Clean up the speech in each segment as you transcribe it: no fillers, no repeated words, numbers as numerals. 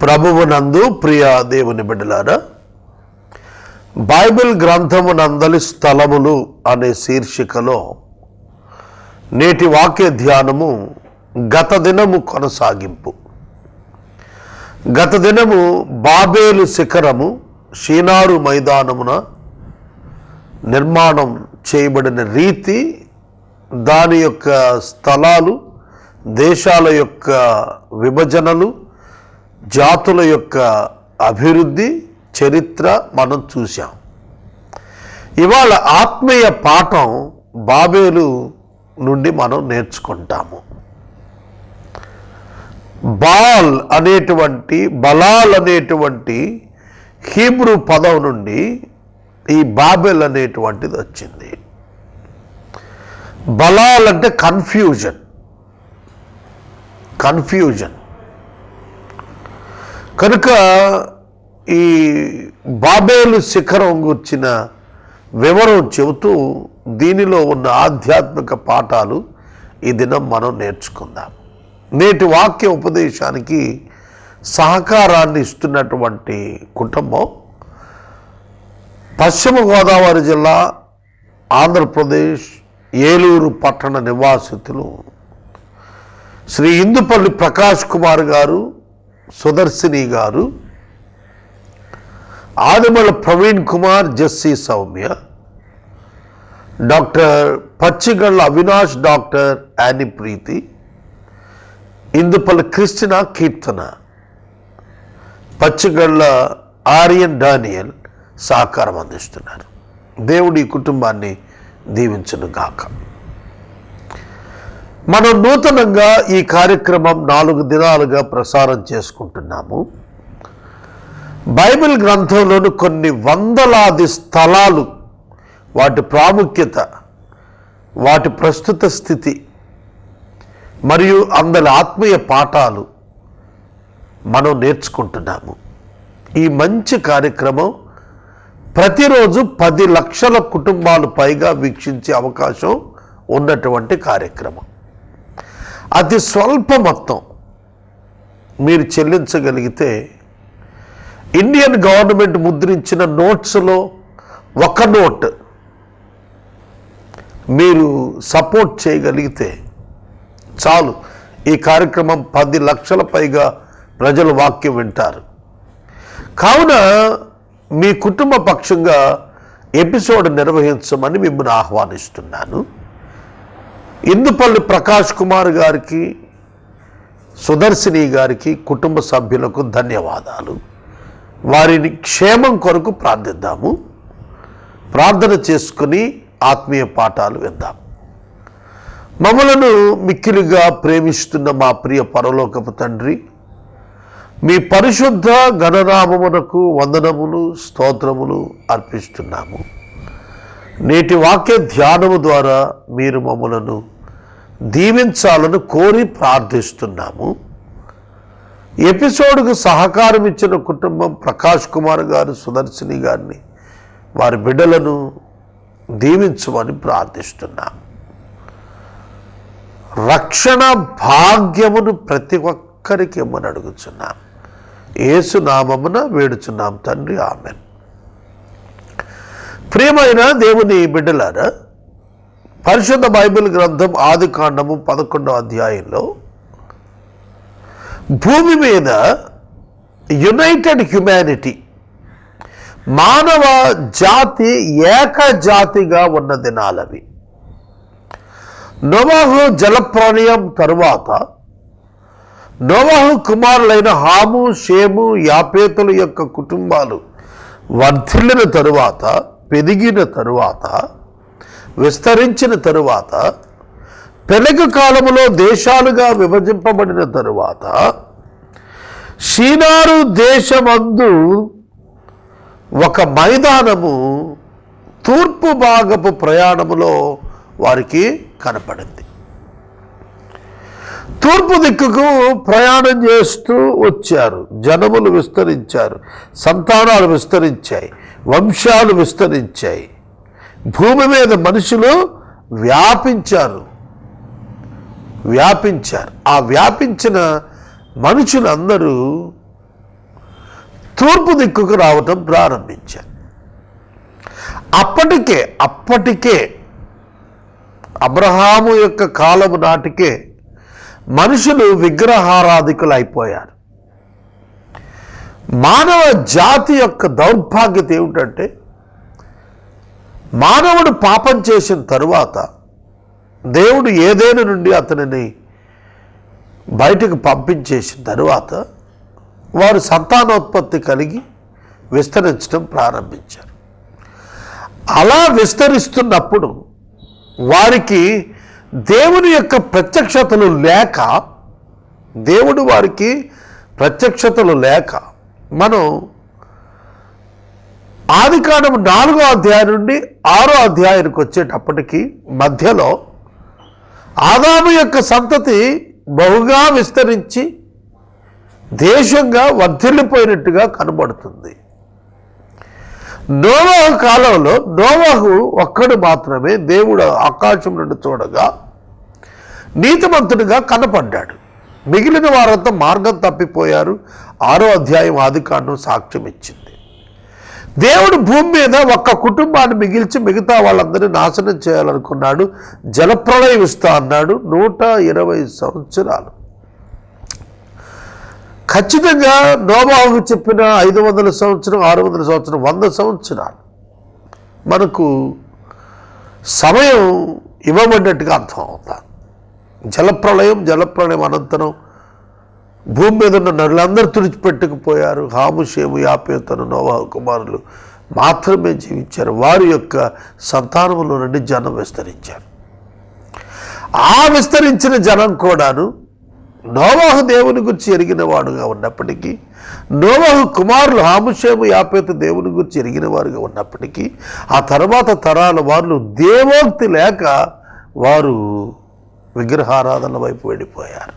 ప్రభువునందు ప్రియ దేవుని బిడ్డలారా, బైబిల్ గ్రంథమునందలి స్థలములు అనే శీర్షికలో నేటి వాక్య ధ్యానము గత దినము కొనసాగింపు. గత దినము బాబేలు శిఖరము షీనారు మైదానమున నిర్మాణం చేయబడిన రీతి, దాని యొక్క స్థలాలు, దేశాల యొక్క విభజనలు, జాతుల యొక్క అభివృద్ధి చరిత్ర మనం చూసాం. ఇవాళ ఆత్మీయ పాఠం బాబేలు నుండి మనం నేర్చుకుంటాము. బలాల్ అనేటువంటి హీబ్రూ పదం నుండి ఈ బాబెల్ అనేటువంటిది వచ్చింది. బలాల్ అంటే కన్ఫ్యూజన్. కనుక ఈ బాబేలు శిఖరం గురించిన వివరం చెబుతూ దీనిలో ఉన్న ఆధ్యాత్మిక పాఠాలు ఈ దినం మనం నేర్చుకుందాం. నేటి వాక్య ఉపదేశానికి సహకారాన్ని ఇస్తున్నటువంటి కుటుంబం పశ్చిమ గోదావరి జిల్లా, ఆంధ్రప్రదేశ్, ఏలూరు పట్టణ నివాసితులు శ్రీ ఇందుపల్లి ప్రకాష్ కుమార్ గారు, సుదర్శిని గారు, Adimala Praveen Kumar, Jessy Soumya, doctor Pachigalla Avinash, doctor Annie Preethi, Indupalli Christina Keerthana, Pachigalla Aryan Daniel సహకారం అందిస్తున్నారు. దేవుడి కుటుంబాన్ని దీవించును గాక. మనం నూతనంగా ఈ కార్యక్రమం 4 దినాలుగా ప్రసారం చేసుకుంటున్నాము. బైబిల్ గ్రంథంలోని కొన్ని వందలాది స్థలాలు, వాటి ప్రాముఖ్యత, వాటి ప్రస్తుత స్థితి మరియు అందరి ఆత్మీయ పాఠాలు మనం నేర్చుకుంటున్నాము. ఈ మంచి కార్యక్రమం ప్రతిరోజు 10 లక్షల కుటుంబాలు పైగా వీక్షించే అవకాశం ఉన్నటువంటి కార్యక్రమం. అతి స్వల్ప మొత్తం మీరు చెల్లించగలిగితే ఇండియన్ గవర్నమెంట్ ముద్రించిన నోట్స్లో ఒక నోట్ మీరు సపోర్ట్ చేయగలిగితే చాలు. ఈ కార్యక్రమం 10 లక్షల పైగా ప్రజలు వాక్యం వింటారు. కావున మీ కుటుంబ పక్షంగా ఎపిసోడ్ నిర్వహించమని మిమ్మల్ని ఆహ్వానిస్తున్నాను. ఇందుపల్లి ప్రకాష్ కుమార్ గారికి, సుదర్శిని గారికి, కుటుంబ సభ్యులకు ధన్యవాదాలు. వారిని క్షేమం కొరకు ప్రార్థిద్దాము. ప్రార్థన చేసుకుని ఆత్మీయ పాఠాలు విందాం. మమ్మలను మిక్కిలిగా ప్రేమిస్తున్న మా ప్రియ పరలోకపు తండ్రి, మీ పరిశుద్ధ గణనామమునకు వందనములు, స్తోత్రములు అర్పిస్తున్నాము. నేటి వాక్య ధ్యానము ద్వారా మీరు మమ్మలను దీవించాలని కోరి ప్రార్థిస్తున్నాము. ఎపిసోడ్కు సహకారం ఇచ్చిన కుటుంబం ప్రకాష్ కుమార్ గారు, సుదర్శిని గారిని, వారి బిడ్డలను దీవించమని ప్రార్థిస్తున్నాము. రక్షణ భాగ్యమును ప్రతి ఒక్కరికి ఇమ్మని అడుగుచున్నాం. యేసు నామమున వేడుచున్నాం తండ్రి, ఆమెన్. ప్రియమైన దేవుని బిడ్డలారా, పరిశుద్ధ బైబిల్ గ్రంథం ఆదికాండము 11వ అధ్యాయంలో భూమి మీద యునైటెడ్ హ్యుమానిటీ, మానవ జాతి ఏకజాతిగా ఉన్న దినాలవి. నోవాహు జలప్రళయం తరువాత నోవాహు కుమారులైన హాము, షేము, యాపేతుల యొక్క కుటుంబాలు వర్ధిల్లిన తరువాత, పెరిగిన తరువాత, విస్తరించిన తరువాత, పెలగు కాలములో దేశాలుగా విభజింపబడిన తరువాత, షీనారు దేశమందు ఒక మైదానము తూర్పు భాగపు ప్రయాణములో వారికి కనపడింది. తూర్పు దిక్కుకు ప్రయాణం చేస్తూ వచ్చారు. జనములు విస్తరించారు, సంతానాలు విస్తరించాయి, వంశాలు విస్తరించాయి, భూమి మీద మనుషులు వ్యాపించారు. ఆ వ్యాపించిన మనుషులందరూ తూర్పు దిక్కుకు రావటం ప్రారంభించారు. అప్పటికే అబ్రహాము యొక్క కాలము నాటికే మనుషులు విగ్రహారాధికులు అయిపోయారు. మానవ జాతి యొక్క దౌర్భాగ్యత ఏమిటంటే, మానవుడు పాపం చేసిన తరువాత దేవుడు ఏదేను నుండి అతనిని బయటకు పంపించేసిన తరువాత వారు సంతానోత్పత్తి కలిగి విస్తరించడం ప్రారంభించారు. అలా విస్తరిస్తున్నప్పుడు వారికి దేవుని యొక్క ప్రత్యక్షతలు లేక, దేవుడు వారికి ప్రత్యక్షతలు లేక, మనం ఆదికాండం 4వ అధ్యాయం నుండి 6వ అధ్యాయానికి వచ్చేటప్పటికి మధ్యలో ఆదాము యొక్క సంతతి బహుగా విస్తరించి దేశంగా వర్ధిల్లిపోయినట్టుగా కనబడుతుంది. నోవహు కాలంలో నోవహు ఒక్కడు మాత్రమే దేవుడు ఆకాశం నుండి చూడగా నీతిమంతుడిగా కనపడ్డాడు. మిగిలిన వారంతా మార్గం తప్పిపోయారు. 6వ అధ్యాయం ఆదికాండం సాక్ష్యం ఇచ్చింది. దేవుడు భూమి మీద ఒక్క కుటుంబాన్ని మిగిల్చి మిగతా వాళ్ళందరినీ నాశనం చేయాలనుకున్నాడు. జలప్రళయం ఇస్తా అన్నాడు. 120 సంవత్సరాలు ఖచ్చితంగా నోవాహు చెప్పిన 500 సంవత్సరం, 600 సంవత్సరం, 100 సంవత్సరాలు మనకు సమయం ఇవ్వబడినట్టుగా అర్థం అవుతాం. జలప్రళయం అనంతరం భూమి మీద ఉన్న నరులందరూ తుడిచిపెట్టుకుపోయారు. హాము, షేము, యాపేతను నోవాహు కుమారులు మాత్రమే జీవించారు. వారి యొక్క సంతానములో నుండి జనం విస్తరించారు. ఆ విస్తరించిన జనం కూడాను నోవాహు దేవుని గురించి ఎరిగిన వాడుగా ఉన్నప్పటికీ, నోవాహు కుమారులు హాము, షేము, యాపేతు దేవుని గురించి ఎరిగిన వారుగా ఉన్నప్పటికీ, ఆ తర్వాత తరాల వాళ్ళు దేవోక్తి లేక వారు విగ్రహారాధన వైపు వెళ్ళిపోయారు.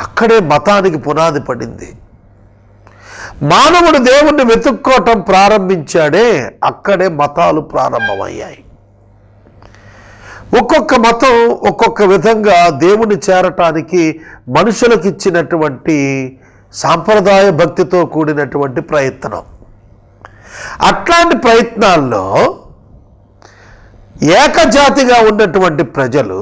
అక్కడే మతానికి పునాది పడింది. మానవుడు దేవుణ్ణి వెతుక్కోవటం ప్రారంభించాడే, అక్కడే మతాలు ప్రారంభమయ్యాయి. ఒక్కొక్క మతం ఒక్కొక్క విధంగా దేవుని చేరటానికి మనుషులకు ఇచ్చినటువంటి సాంప్రదాయ భక్తితో కూడినటువంటి ప్రయత్నం. అట్లాంటి ప్రయత్నాల్లో ఏకజాతిగా ఉన్నటువంటి ప్రజలు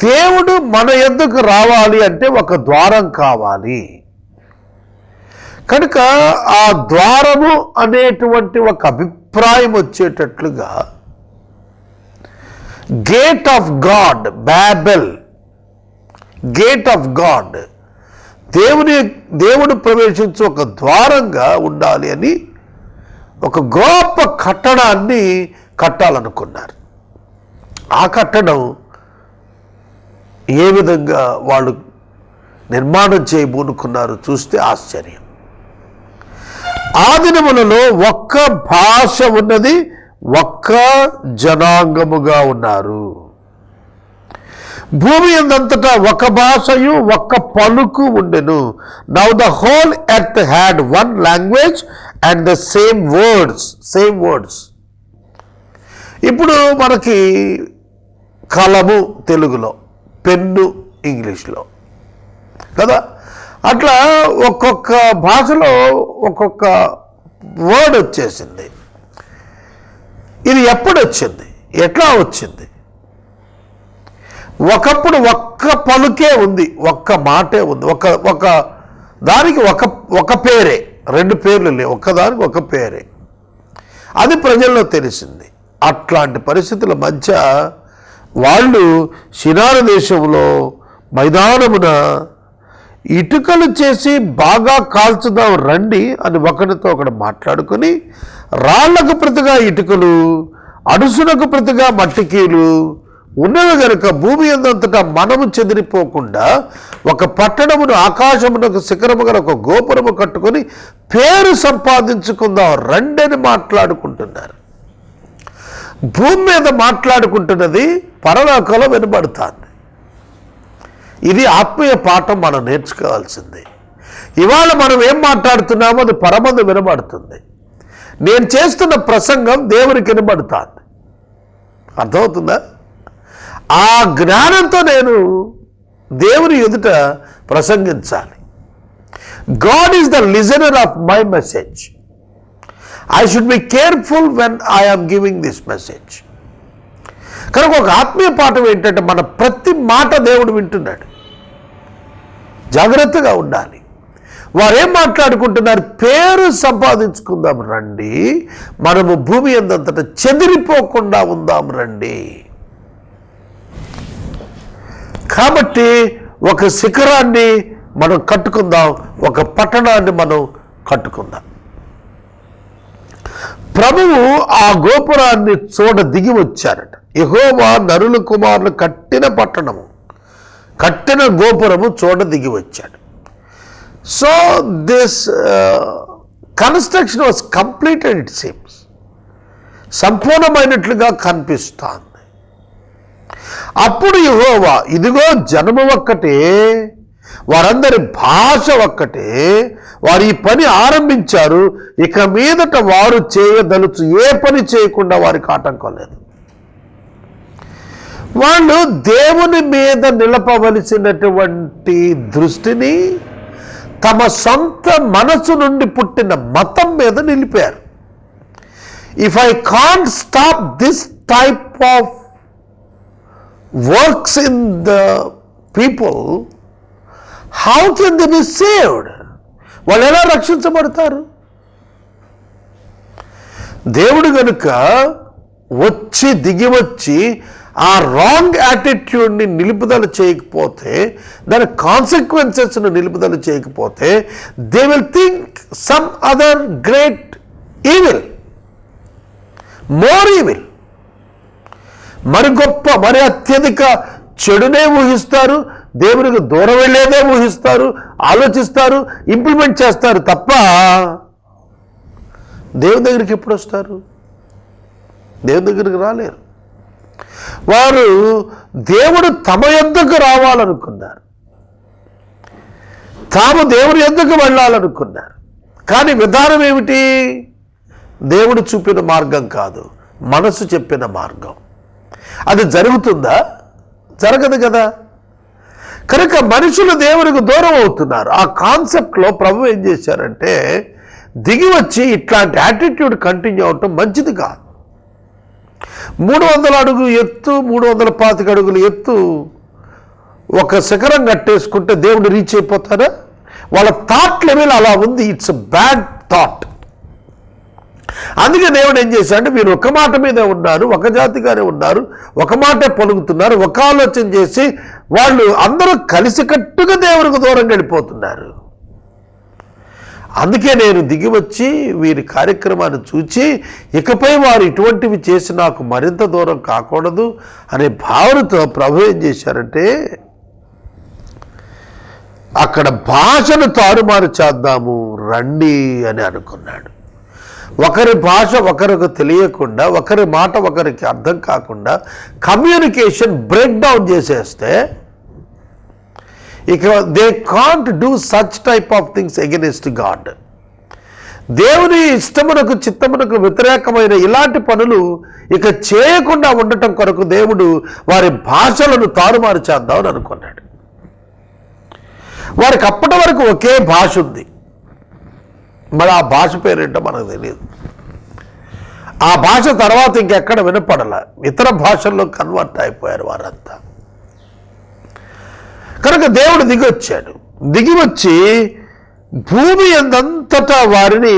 దేవుడు మన యొద్దకు రావాలి అంటే ఒక ద్వారం కావాలి. కనుక ఆ ద్వారము అనేటువంటి ఒక అభిప్రాయం వచ్చేటట్లుగా gate of God, Babel, gate of God, దేవుడు ప్రవేశించే ఒక ద్వారంగా ఉండాలి అని ఒక గొప్ప కట్టడాన్ని కట్టాలనుకున్నారు. ఆ కట్టడం ఏ విధంగా వాళ్ళు నిర్మాణం చేయబోనుకున్నారు చూస్తే ఆశ్చర్యం. ఆ దినములలో ఒక్క భాష ఉన్నది, ఒక్క జనాంగముగా ఉన్నారు. భూమి అందంతటా ఒక భాషయు ఒక్క పలుకు ఉండెను. Now the whole earth had one language and the same words. ఇప్పుడు మనకి కలము తెలుగులో, పెన్ను ఇంగ్లీష్లో కదా, అట్లా ఒక్కొక్క భాషలో ఒక్కొక్క వర్డ్ వచ్చేసింది. ఇది ఎప్పుడు వచ్చింది, ఎట్లా వచ్చింది? ఒకప్పుడు ఒక్క పలుకే ఉంది, ఒక్క మాటే ఉంది, ఒక దానికి ఒక పేరే, రెండు పేర్లు లేవు, ఒక్కదానికి ఒక పేరే. అది ప్రజల్లో తెలిసింది. అట్లాంటి పరిస్థితుల మధ్య వాళ్ళు షినారు దేశంలో మైదానమున ఇటుకలు చేసి బాగా కాల్చుదాం రండి అని ఒకరితో ఒకడు మాట్లాడుకొని, రాళ్లకు ప్రతిగా ఇటుకలు, అడుసునకు ప్రతిగా మట్టికీలు ఉన్నవి గనుక భూమి అందంతటా మనము చెదిరిపోకుండా ఒక పట్టణమును ఆకాశమునకు శిఖరము గల ఒక గోపురము కట్టుకొని పేరు సంపాదించుకుందాం రండి అని మాట్లాడుకుంటున్నారు. భూమి మీద మాట్లాడుకుంటున్నది పరలోకంలో వినబడుతుంది. ఇది ఆత్మీయ పాఠం మనం నేర్చుకోవాల్సింది. ఇవాళ మనం ఏం మాట్లాడుతున్నామో అది పరమందు వినబడుతుంది. నేను చేస్తున్న ప్రసంగం దేవునికి వినబడుతుంది. అర్థమవుతుందా? ఆ జ్ఞానంతో నేను దేవుని ఎదుట ప్రసంగించాలి. God is the listener of my message. I should be careful when I am giving this message. కనుక ఒక ఆత్మీయ పాఠం ఏంటంటే మన ప్రతి మాట దేవుడు వింటున్నాడు. జాగ్రత్తగా ఉండాలి. వారేం మాట్లాడుకుంటున్నారు? పేరు సంపాదించుకుందాం రండి, మనము భూమి అందంతటా చెదిరిపోకుండా ఉందాం రండి. కాబట్టి ఒక శిఖరాన్ని మనం కట్టుకుందాం, ఒక పట్టణాన్ని మనం కట్టుకుందాం. ప్రభువు ఆ గోపురాన్ని చూడ దిగి వచ్చారట. యెహోవా నరుల కుమారులు కట్టిన పట్టణము, కట్టిన గోపురము చూడ దిగి వచ్చాడు. So this construction was completed. It seems సంపూర్ణమైనట్లుగా కనిపిస్తోంది. అప్పుడు యెహోవా, ఇదిగో జనము ఒక్కటే, వారందరి భాష ఒక్కటే, వారు ఈ పని ఆరంభించారు, ఇక మీదట వారు చేయదలుచు ఏ పని చేయకుండా వారికి ఆటంకం లేదు. వాళ్ళు దేవుని మీద నిలపవలసినటువంటి దృష్టిని తమ సొంత మనసు నుండి పుట్టిన మతం మీద నిలిపారు. If I can't stop this type of works in the people, how can they be saved? వాళ్ళు ఎలా రక్షించబడతారు? దేవుడు గనుక వచ్చి దిగి వచ్చి ఆ రాంగ్ యాటిట్యూడ్ని నిలుపుదల చేయకపోతే, దాని కాన్సిక్వెన్సెస్ను నిలుపుదల చేయకపోతే, they will think some other great evil, more evil, మరి గొప్ప, మరి అత్యధిక చెడునే ఊహిస్తారు, దేవునికి దూరం వెళ్ళేదే ఊహిస్తారు, ఆలోచిస్తారు, ఇంప్లిమెంట్ చేస్తారు తప్ప దేవుని దగ్గరికి ఎప్పుడు వస్తారు? దేవుని దగ్గరికి రాలేరు. వారు దేవుడు తమ యొద్దకు రావాలనుకున్నారు, తాము దేవుని యొద్దకు వెళ్ళాలనుకున్నారు. కానీ విధానం ఏమిటి? దేవుడు చూపిన మార్గం కాదు, మనసు చెప్పిన మార్గం. అది జరుగుతుందా? జరగదు కదా. కనుక మనుషులు దేవునికి దూరం అవుతున్నారు. ఆ కాన్సెప్ట్లో ప్రభు ఏం చేశారంటే, దిగి వచ్చి ఇట్లాంటి యాటిట్యూడ్ కంటిన్యూ అవటం మంచిది కాదు. 300 అడుగు ఎత్తు, 325 అడుగులు ఎత్తు ఒక శిఖరం కట్టేసుకుంటే దేవుడు రీచ్ అయిపోతారా? వాళ్ళ థాట్ లెవెల్ అలా ఉంది. It's bad thought. అందుకే దేవుడు ఏం చేశాడంటే, మీరు ఒక మాట మీదే ఉన్నారు, ఒక జాతిగానే ఉన్నారు, ఒక మాటే పలుకుతున్నారు, ఒక ఆలోచన చేసి వాళ్ళు అందరూ కలిసికట్టుగా దేవునికి దూరంగా వెళ్ళిపోతున్నారు. అందుకే నేను దిగి వచ్చి వీరి కార్యక్రమాన్ని చూచి, ఇకపై వారు ఇటువంటివి చేసి నాకు మరింత దూరం కాకూడదు అనే భావనతో ప్రభు ఏం చేశారంటే, అక్కడ భాషను తారుమారు చేద్దాము రండి అని అనుకున్నాడు. ఒకరి భాష ఒకరికి తెలియకుండా, ఒకరి మాట ఒకరికి అర్థం కాకుండా కమ్యూనికేషన్ బ్రేక్ డౌన్ చేసేస్తే ఇక they can't do such type of things against God. దేవుని ఇష్టమునకు చిత్తమునకు వ్యతిరేకమైన ఇలాంటి పనులు ఇక చేయకుండా ఉండటం కొరకు దేవుడు వారి భాషలను తారుమారు చేద్దామని అనుకున్నాడు. వారికి అప్పటి వరకు ఒకే భాష ఉంది, మరి ఆ భాష పేరేంటో మనకు తెలియదు. ఆ భాష తర్వాత ఇంకెక్కడ వినపడల, ఇతర భాషల్లో కన్వర్ట్ అయిపోయారు వారంతా. కనుక దేవుడు దిగి వచ్చాడు. దిగి వచ్చి భూమి అంతటా వారిని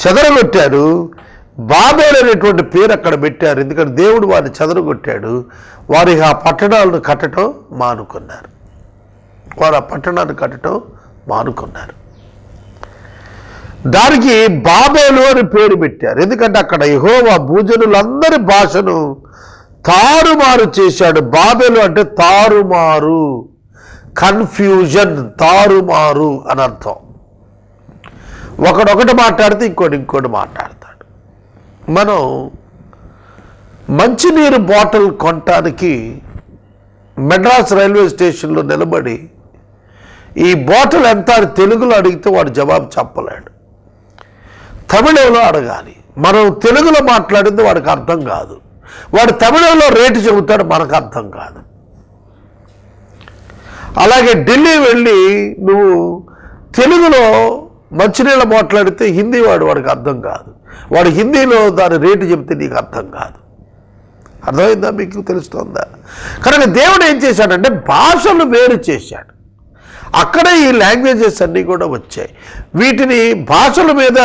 చెదరగొట్టారు. బాబేలు అనేటువంటి పేరు అక్కడ పెట్టారు, ఎందుకంటే దేవుడు వారిని చెదరగొట్టాడు. వారి ఆ పట్టణాలను కట్టడం మానుకున్నారు. వారు ఆ పట్టణాన్ని కట్టడం మానుకున్నారు. దానికి బాబేలు అని పేరు పెట్టారు, ఎందుకంటే అక్కడ యెహోవా భూజనులందరి భాషను తారుమారు చేశాడు. బాబేలు అంటే తారుమారు, కన్ఫ్యూజన్, తారుమారు అని అర్థం. ఒకడొకటి మాట్లాడితే ఇంకోటి మాట్లాడతాడు. మనం మంచినీరు బాటిల్ కొనటానికి మెడ్రాస్ రైల్వే స్టేషన్లో నిలబడి ఈ బాటిల్ ఎంత అని తెలుగులో అడిగితే వాడు జవాబు చెప్పలేడు, తమిళంలో అడగాలి. మనం తెలుగులో మాట్లాడింది వాడికి అర్థం కాదు, వాడు తమిళంలో రేటు చెబుతాడు, మనకు అర్థం కాదు. అలాగే ఢిల్లీ వెళ్ళి నువ్వు తెలుగులో మంచినీళ్ళ మాట్లాడితే హిందీ వాడికి అర్థం కాదు, వాడు హిందీలో దాని రేటు చెప్తే నీకు అర్థం కాదు. అర్థమైందా? మీకు తెలుస్తుందా? కనుక దేవుడు ఏం చేశాడంటే భాషలు వేరు చేశాడు. అక్కడే ఈ లాంగ్వేజెస్ అన్నీ కూడా వచ్చాయి. వీటిని భాషల మీద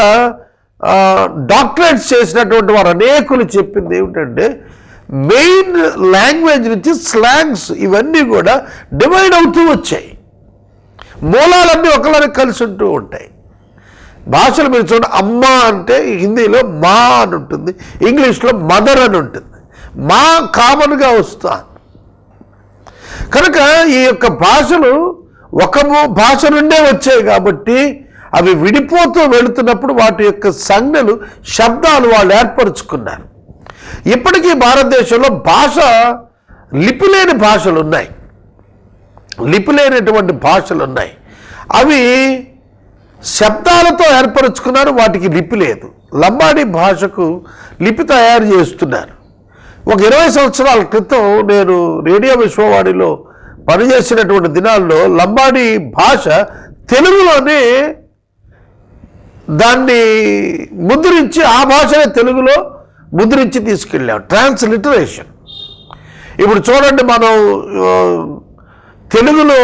డాక్టరేట్స్ చేసినటువంటి వారు అనేకులు చెప్పింది ఏమిటంటే మెయిన్ లాంగ్వేజ్ నుంచి స్లాంగ్స్ ఇవన్నీ కూడా డివైడ్ అవుతూ వచ్చాయి. మూలాలన్నీ ఒకలానే కలిసి ఉంటూ ఉంటాయి. భాషలు మీరు చూడండి, అమ్మ అంటే హిందీలో మా అని ఉంటుంది, ఇంగ్లీష్లో మదర్ అని ఉంటుంది. మా కామన్గా వస్తాను. కనుక ఈ యొక్క భాషలు ఒక భాష నుండే వచ్చాయి కాబట్టి అవి విడిపోతూ వెళుతున్నప్పుడు వాటి యొక్క సంజ్ఞలు శబ్దాలు వాళ్ళు ఏర్పరచుకున్నారు. ఇప్పటికీ భారతదేశంలో భాష లిపిలేని భాషలు ఉన్నాయి, లిపిలేనటువంటి భాషలు ఉన్నాయి. అవి శబ్దాలతో ఏర్పరచుకున్నారు, వాటికి లిపి లేదు. లంబాడీ భాషకు లిపి తయారు చేస్తున్నారు. ఒక 20 సంవత్సరాల క్రితం నేను రేడియో విశ్వవాణిలో పనిచేసినటువంటి దినాల్లో లంబాడీ భాష తెలుగులోనే దాన్ని ముద్రించి ఆ భాషనే తెలుగులో ముద్రించి తీసుకెళ్ళాం, ట్రాన్స్లిటరేషన్. ఇప్పుడు చూడండి, మనం తెలుగులో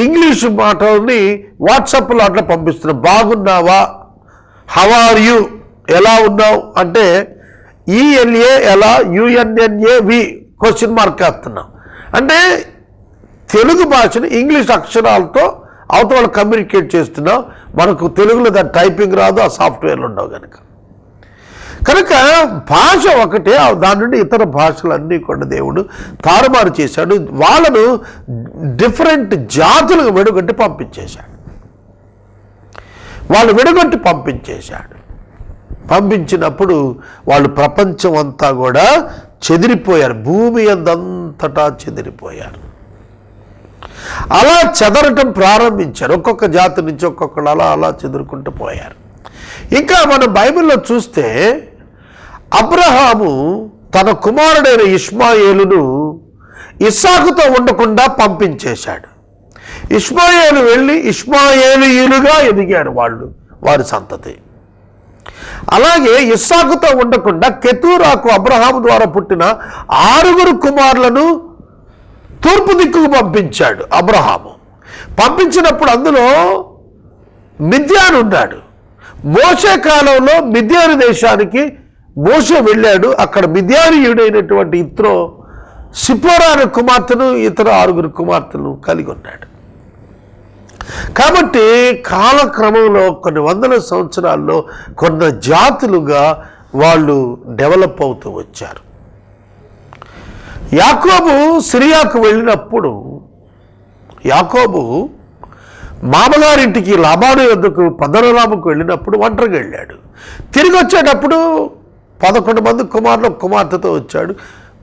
ఇంగ్లీష్ మాటల్ని వాట్సాప్లో అట్లా పంపిస్తున్నాం. బాగున్నావా, హౌ ఆర్ యూ, ఎలా ఉన్నావు అంటే ఈఎల్ఏ ఎలా, యుఎన్ఎన్ఏవి క్వశ్చన్ మార్క్ వేస్తున్నాం. అంటే తెలుగు భాషను ఇంగ్లీష్ అక్షరాలతో అవతల కమ్యూనికేట్ చేస్తున్నాం. మనకు తెలుగులో దాని టైపింగ్ రాదు, ఆ సాఫ్ట్వేర్లు ఉండవు కనుక భాష ఒకటే, దాని నుండి ఇతర భాషలన్నీ కూడా దేవుడు తారుమారు చేశాడు. వాళ్ళను డిఫరెంట్ జాతులకు విడగొట్టి పంపించేశాడు. వాళ్ళు విడగొట్టి పంపించేశాడు. పంపించినప్పుడు వాళ్ళు ప్రపంచం అంతా కూడా చెదిరిపోయారు, భూమి అంతటా చెదిరిపోయారు. అలా చెదరటం ప్రారంభించారు. ఒక్కొక్క జాతి నుంచి ఒక్కొక్కరు అలా చెదురుకుంటూ పోయారు. ఇంకా మనం బైబిల్లో చూస్తే అబ్రహాము తన కుమారుడైన ఇష్మాయేలును ఇస్సాకుతో ఉండకుండా పంపించేశాడు. ఇష్మాయేలు వెళ్ళి ఇష్మాయేలీయులుగా ఎదిగారు వారి సంతతి. అలాగే ఇస్సాకుతో ఉండకుండా కెతూరాకు అబ్రహాము ద్వారా పుట్టిన 6 కుమారులను తూర్పు దిక్కుకు పంపించాడు అబ్రహాము. పంపించినప్పుడు అందులో మిద్యాను ఉన్నాడు. మోషే కాలంలో మిద్యాను దేశానికి మోషే వెళ్ళాడు. అక్కడ మిద్యానీయుడైనటువంటి ఇత్రో సిపోరా అనే కుమార్తెను ఇతర 6 కుమార్తెను కలిగి ఉన్నాడు. కాబట్టి కాలక్రమంలో కొన్ని వందల సంవత్సరాల్లో కొన్ని జాతులుగా వాళ్ళు డెవలప్ అవుతూ వచ్చారు. యాకోబు సిరియాకు వెళ్ళినప్పుడు యాకోబు మామగారింటికి లాబాను యొద్దకు పద్దనరాముకు వెళ్ళినప్పుడు ఒంటరిగా వెళ్ళాడు. తిరిగి వచ్చేటప్పుడు 11 మంది కుమారులు కుమార్తెతో వచ్చాడు.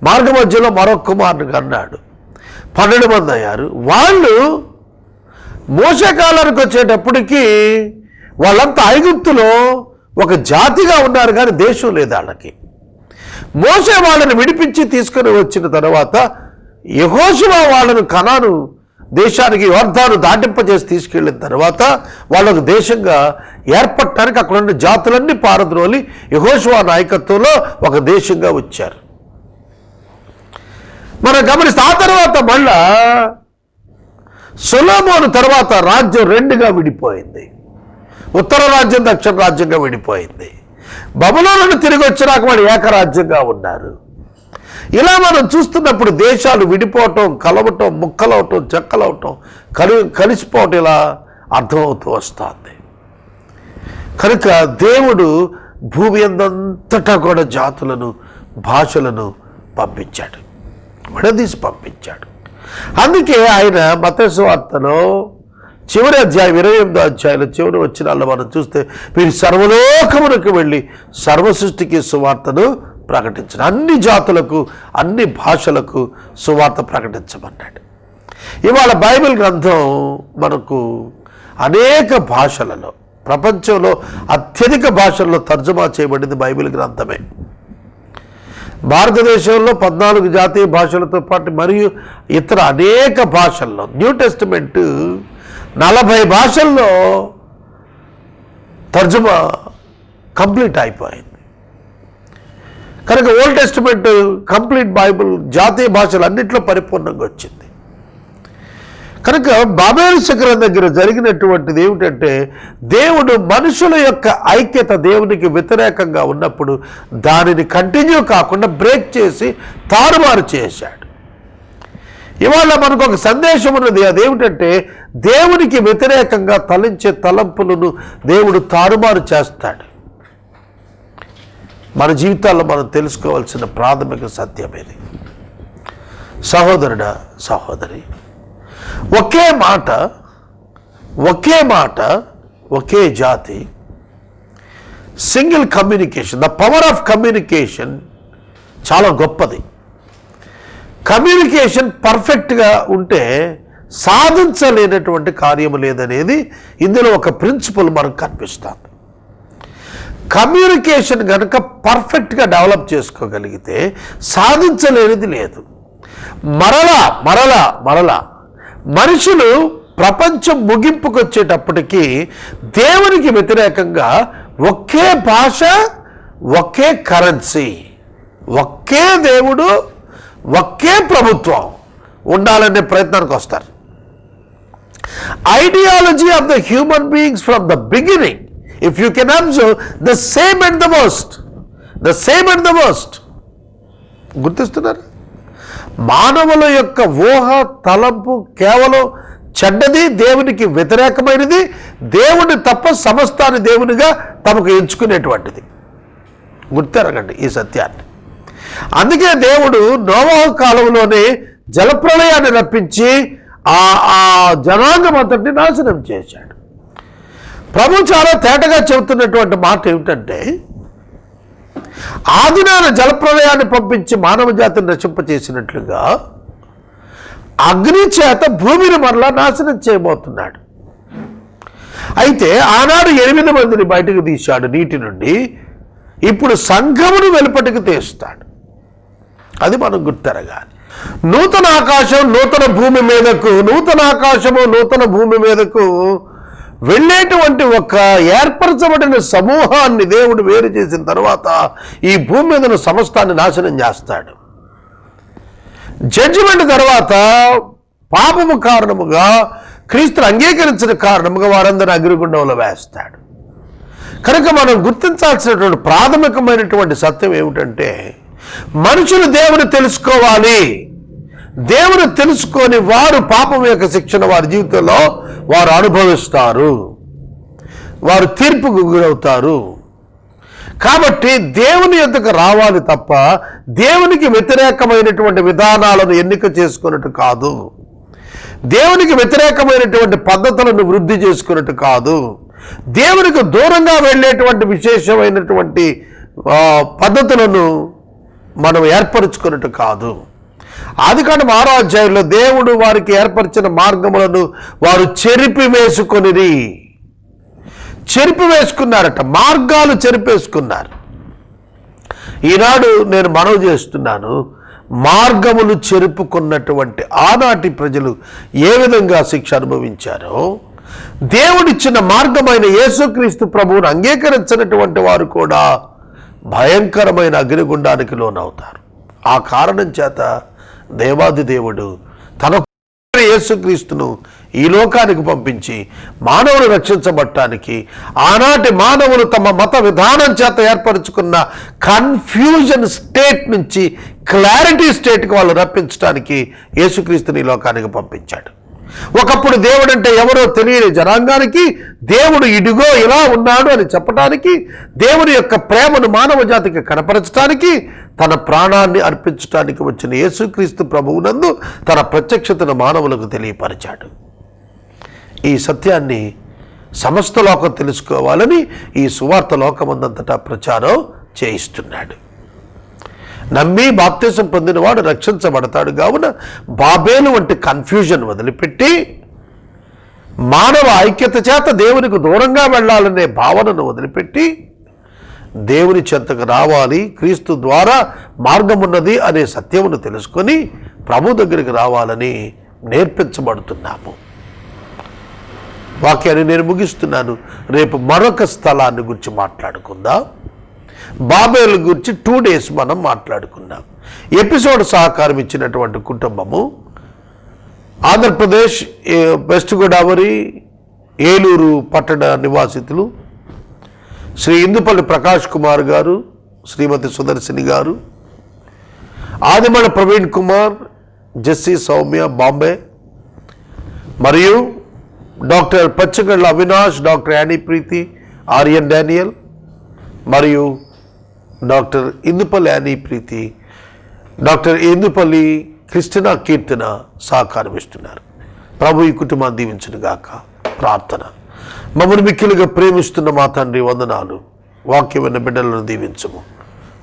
మార్గ మధ్యలో మరొక కుమారుని కన్నాడు. 12 మంది అయ్యారు. వాళ్ళు మోషే కాలానికి వచ్చేటప్పటికి వాళ్ళంతా ఐగుప్తులో ఒక జాతిగా ఉన్నారు, కానీ దేశం లేదు వాళ్ళకి. మోషే వాళ్ళని విడిపించి తీసుకొని వచ్చిన తర్వాత యెహోషువ వాళ్ళను కనాను దేశానికి యోర్దాను దాటింపజేసి తీసుకెళ్ళిన తర్వాత వాళ్ళకు దేశంగా ఏర్పడటానికి అక్కడ ఉన్న జాతులన్నీ పారద్రోలి యెహోషువ నాయకత్వంలో ఒక దేశంగా వచ్చారు. మనం గమనిస్తే ఆ తర్వాత మళ్ళా సొలొమోను తర్వాత రాజ్యం 2గా విడిపోయింది. ఉత్తర రాజ్యం దక్షిణ రాజ్యంగా విడిపోయింది. బబులోను తిరిగి వచ్చినాక వాళ్ళు ఏకరాజ్యంగా ఉన్నారు. ఇలా మనం చూస్తున్నప్పుడు దేశాలు విడిపోవటం, కలవటం, ముక్కలవటం, చెక్కలవటం, కలిసిపోవటం ఇలా అర్థమవుతూ వస్తుంది. కనుక దేవుడు భూమి అంతటా కూడా జాతులను, భాషలను పంపించాడు, విడదీసి పంపించాడు. అందుకే ఆయన మత్తయి సువార్తలో చివరి అధ్యాయం 28వ అధ్యాయంలో చివరి వచనాల్లో మనం చూస్తే మీరు సర్వలోకమునకు వెళ్ళి సర్వసృష్టికి సువార్తను ప్రకటించండి, అన్ని జాతులకు అన్ని భాషలకు సువార్త ప్రకటించమన్నాడు. ఇవాళ బైబిల్ గ్రంథం మనకు అనేక భాషలలో, ప్రపంచంలో అత్యధిక భాషల్లో తర్జుమా చేయబడింది బైబిల్ గ్రంథమే. భారతదేశంలో 14 జాతీయ భాషలతో పాటు మరియు ఇతర అనేక భాషల్లో న్యూ టెస్టిమెంట్ 40 భాషల్లో తర్జుమా కంప్లీట్ అయిపోయింది. కనుక ఓల్డ్ టెస్టిమెంట్ కంప్లీట్ బైబిల్ జాతీయ భాషలు అన్నింటిలో పరిపూర్ణంగా వచ్చింది. కనుక బాబేలు శిఖరం దగ్గర జరిగినటువంటిది ఏమిటంటే, దేవుడు మనుషుల యొక్క ఐక్యత దేవునికి వ్యతిరేకంగా ఉన్నప్పుడు దానిని కంటిన్యూ కాకుండా బ్రేక్ చేసి తారుమారు చేశాడు. ఇవాళ మనకు ఒక సందేశం ఉన్నది, అదేమిటంటే దేవునికి వ్యతిరేకంగా తలంచే తలంపులను దేవుడు తారుమారు చేస్తాడు. మన జీవితాల్లో మనం తెలుసుకోవాల్సిన ప్రాథమిక సత్యం ఇది. సహోదరుడా, సహోదరి, ఒకే మాట, ఒకే జాతి, single communication, the power of communication చాలా గొప్పది. కమ్యూనికేషన్ పర్ఫెక్ట్గా ఉంటే సాధించలేనటువంటి కార్యము లేదనేది ఇందులో ఒక ప్రిన్సిపల్ మనకు కనిపిస్తుంది. కమ్యూనికేషన్ కనుక పర్ఫెక్ట్గా డెవలప్ చేసుకోగలిగితే సాధించలేనిది లేదు. మరలా మనుషులు ప్రపంచం ముగింపుకు వచ్చేటప్పటికీ దేవునికి వ్యతిరేకంగా ఒకే భాష, ఒకే కరెన్సీ, ఒకే దేవుడు, ఒకే ప్రభుత్వం ఉండాలనే ప్రయత్నానికి వస్తారు. Ideology of the human beings from the beginning, if you can observe, the same and the worst. గుర్తిస్తున్నారు? మానవుల యొక్క ఊహ తలంపు కేవలం చెడ్డది, దేవునికి వ్యతిరేకమైనది, దేవుని తప్ప సమస్తాన్ని దేవునిగా తమకు ఎంచుకునేటువంటిది. గుర్తెరగండి ఈ సత్యాన్ని. అందుకే దేవుడు నోవహు కాలంలోనే జలప్రళయాన్ని రప్పించి ఆ జనాంగం అంతటిని నాశనం చేశాడు. ప్రభు చాలా తేటగా చెబుతున్నటువంటి మాట ఏమిటంటే, ఆదినాన జలప్రళయాన్ని పంపించి మానవ జాతిని నశింపచేసినట్లుగా అగ్ని చేత భూమిని మరలా నాశనం చేయబోతున్నాడు. అయితే ఆనాడు 8 మందిని బయటకు తీశాడు నీటి నుండి, ఇప్పుడు సంఘమును వెలుపటికి తీస్తాడు. అది మనం గుర్తెరగాలి. నూతన ఆకాశం నూతన భూమి మీదకు, నూతన ఆకాశము నూతన భూమి మీదకు వెళ్ళేటువంటి ఒక ఏర్పరచబడిన సమూహాన్ని దేవుడు వేరు చేసిన తర్వాత ఈ భూమి మీద సమస్తాన్ని నాశనం చేస్తాడు. జడ్జిమెంట్ తర్వాత పాపము కారణముగా, క్రీస్తును అంగీకరించిన కారణముగా వారందరూ అగ్నిగుండంలో వేస్తాడు. కనుక మనం గుర్తించాల్సినటువంటి ప్రాథమికమైనటువంటి సత్యం ఏమిటంటే, మనుషులు దేవుని తెలుసుకోవాలి. దేవుని తెలుసుకొని వారు పాపం యొక్క శిక్షణ వారి జీవితంలో వారు అనుభవిస్తారు, వారు తీర్పుకు గురవుతారు. కాబట్టి దేవుని యొద్దకు రావాలి తప్ప దేవునికి వ్యతిరేకమైనటువంటి విధానాలను ఎన్నిక చేసుకున్నట్టు కాదు, దేవునికి వ్యతిరేకమైనటువంటి పద్ధతులను వృద్ధి చేసుకున్నట్టు కాదు, దేవునికి దూరంగా వెళ్ళేటువంటి విశేషమైనటువంటి పద్ధతులను మనం ఏర్పరచుకున్నట్టు కాదు. ఆదికాండం 6వ అధ్యాయంలో దేవుడు వారికి ఏర్పరిచిన మార్గములను వారు చెరిపివేసుకున్నారట. మార్గాలు చెరిపేసుకున్నారు. ఈనాడు నేను మనవి చేస్తున్నాను, మార్గములు చెరుపుకున్నటువంటి ఆనాటి ప్రజలు ఏ విధంగా శిక్ష అనుభవించారో, దేవుడిచ్చిన మార్గమైన యేసుక్రీస్తు ప్రభువును అంగీకరించినటువంటి వారు కూడా భయంకరమైన అగ్నిగుండానికి లోనవుతారు. ఆ కారణం చేత దేవాది దేవుడు తన యేసుక్రీస్తును ఈ లోకానికి పంపించి మానవులు రక్షించబడటానికి, ఆనాటి మానవులు తమ మత విధానం చేత ఏర్పరచుకున్న కన్ఫ్యూజన్ స్టేట్ నుంచి క్లారిటీ స్టేట్కి వాళ్ళు రప్పించడానికి యేసుక్రీస్తుని ఈ లోకానికి పంపించాడు. ఒకప్పుడు దేవుడు అంటే ఎవరో తెలియని జనాంగానికి దేవుడు ఇదిగో ఇలా ఉన్నాడు అని చెప్పడానికి, దేవుని యొక్క ప్రేమను మానవ జాతికి కనపరచడానికి, తన ప్రాణాన్ని అర్పించడానికి వచ్చిన యేసుక్రీస్తు ప్రభువునందు తన ప్రత్యక్షతను మానవులకు తెలియపరిచాడు. ఈ సత్యాన్ని సమస్త లోకం తెలుసుకోవాలని ఈ సువార్త లోకమందంతటా ప్రచారం చేయిస్తున్నాడు. నమ్మి బాప్తిసం పొందినవాడు రక్షించబడతాడు. కావున బాబేలు వంటి కన్ఫ్యూజన్ వదిలిపెట్టి మానవ ఐక్యత చేత దేవునికి దూరంగా వెళ్ళాలనే భావనను వదిలిపెట్టి దేవుని చెంతకు రావాలి, క్రీస్తు ద్వారా మార్గం ఉన్నది అనే సత్యమును తెలుసుకొని ప్రభు దగ్గరికి రావాలని నేర్పించబడుతున్నాము. వాక్యాన్ని నేను ముగిస్తున్నాను. రేపు మరొక స్థలాన్ని గురించి మాట్లాడుకుందాం. బాబేలు గురించి 2 days మనం మాట్లాడుకుందాం. ఎపిసోడ్ సహకారం ఇచ్చినటువంటి కుటుంబము ఆంధ్రప్రదేశ్, వెస్ట్ గోదావరి, ఏలూరు పట్టణ నివాసితులు శ్రీ ఇందుపల్లి ప్రకాష్ కుమార్ గారు, శ్రీమతి సుదర్శిని గారు, ఆదిమల ప్రవీణ్ కుమార్, జెస్సీ సౌమ్య బాంబే, మరియు డాక్టర్ పచ్చగళ్ళ అవినాష్, డాక్టర్ యానీ ప్రీతి, ఆర్యన్ డానియల్ మరియు డాక్టర్ ఇందుపల్లి యానీ ప్రీతి, డాక్టర్ ఇందుపల్లి క్రిస్టినా కీర్తన సహకారం ఇస్తున్నారు. ప్రభు ఈ కుటుంబాన్ని దీవించును గాక. ప్రార్థన. మమ్మల్ని మిక్కిలుగా ప్రేమిస్తున్న మా తండ్రి, వందనాలు. వాక్యమైన బిడ్డలను దీవించము,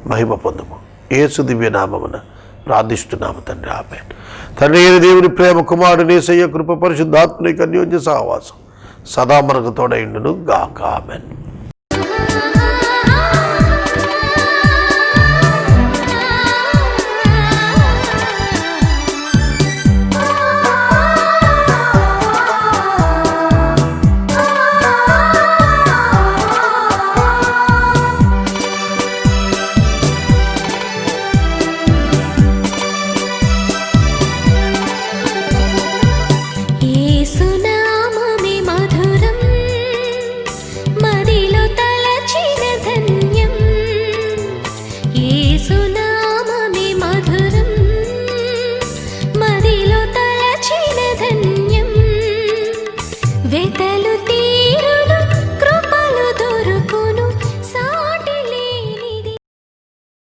మహిమ పొందము. యేసు దివ్య నామమున ప్రార్థిస్తున్నాము తండ్రి, ఆమేన్. తండ్రి అయిన దేవుని ప్రేమ, కుమారుని యేసయ్య కృప, పరిశుద్ధాత్మని అన్యోన్య సహవాసం సదా మనకు తోడైండును గాక. ఆమేన్.